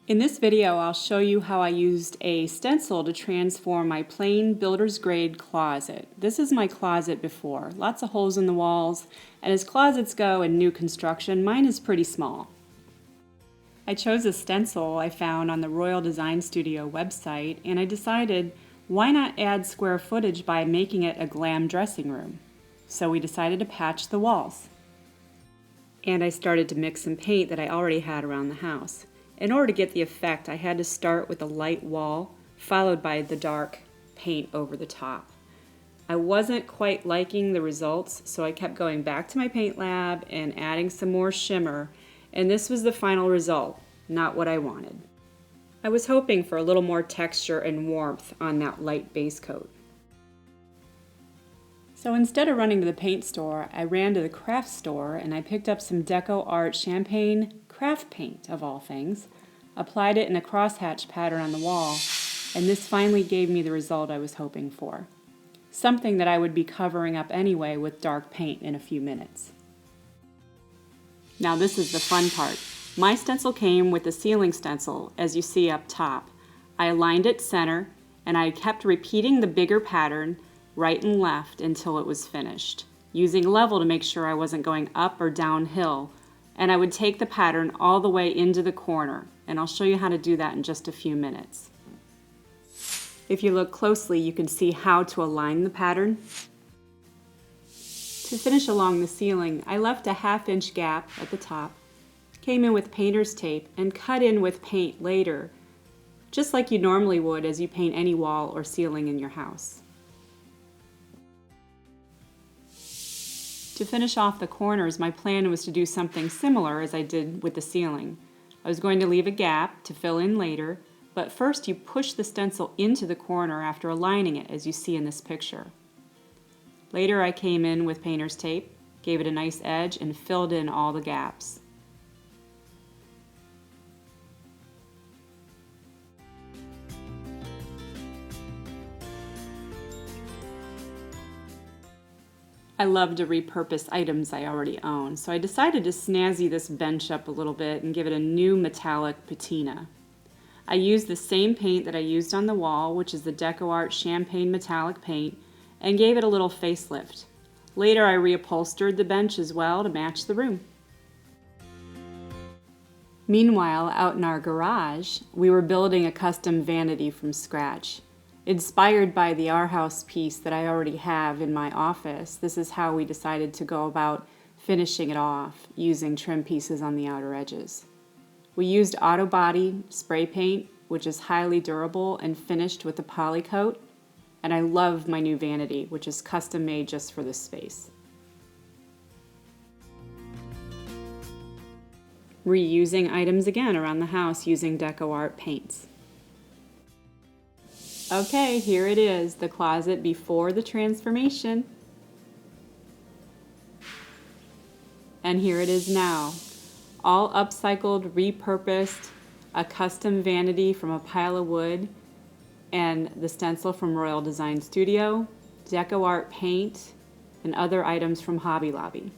In this video, I'll show you how I used a stencil to transform my plain builder's grade closet. This is my closet before. Lots of holes in the walls, and as closets go in new construction, mine is pretty small. I chose a stencil I found on the Royal Design Studio website, and I decided why not add square footage by making it a glam dressing room. So we decided to patch the walls. And I started to mix some paint that I already had around the house. In order to get the effect, I had to start with a light wall, followed by the dark paint over the top. I wasn't quite liking the results, so I kept going back to my paint lab and adding some more shimmer, and this was the final result, not what I wanted. I was hoping for a little more texture and warmth on that light base coat. So instead of running to the paint store, I ran to the craft store and I picked up some Deco Art Champagne craft paint, of all things, applied it in a crosshatch pattern on the wall, and this finally gave me the result I was hoping for. Something that I would be covering up anyway with dark paint in a few minutes. Now this is the fun part. My stencil came with the ceiling stencil, as you see up top. I aligned it center, and I kept repeating the bigger pattern right and left until it was finished, using level to make sure I wasn't going up or downhill, and I would take the pattern all the way into the corner, and I'll show you how to do that in just a few minutes. If you look closely, you can see how to align the pattern. To finish along the ceiling, I left a 1/2 inch gap at the top, came in with painter's tape, and cut in with paint later, just like you normally would as you paint any wall or ceiling in your house. To finish off the corners, my plan was to do something similar as I did with the ceiling. I was going to leave a gap to fill in later, but first you push the stencil into the corner after aligning it, as you see in this picture. Later I came in with painter's tape, gave it a nice edge, and filled in all the gaps. I love to repurpose items I already own, so I decided to snazzy this bench up a little bit and give it a new metallic patina. I used the same paint that I used on the wall, which is the Deco Art Champagne metallic paint, and gave it a little facelift. Later I reupholstered the bench as well to match the room. Meanwhile, out in our garage, we were building a custom vanity from scratch. Inspired by the Our House piece that I already have in my office, this is how we decided to go about finishing it off, using trim pieces on the outer edges. We used auto body spray paint, which is highly durable and finished with a poly coat, and I love my new vanity, which is custom made just for this space. Reusing items again around the house using Deco Art paints. Okay, here it is, the closet before the transformation. And here it is now, all upcycled, repurposed, a custom vanity from a pile of wood, and the stencil from Royal Design Studio, Deco Art paint, and other items from Hobby Lobby.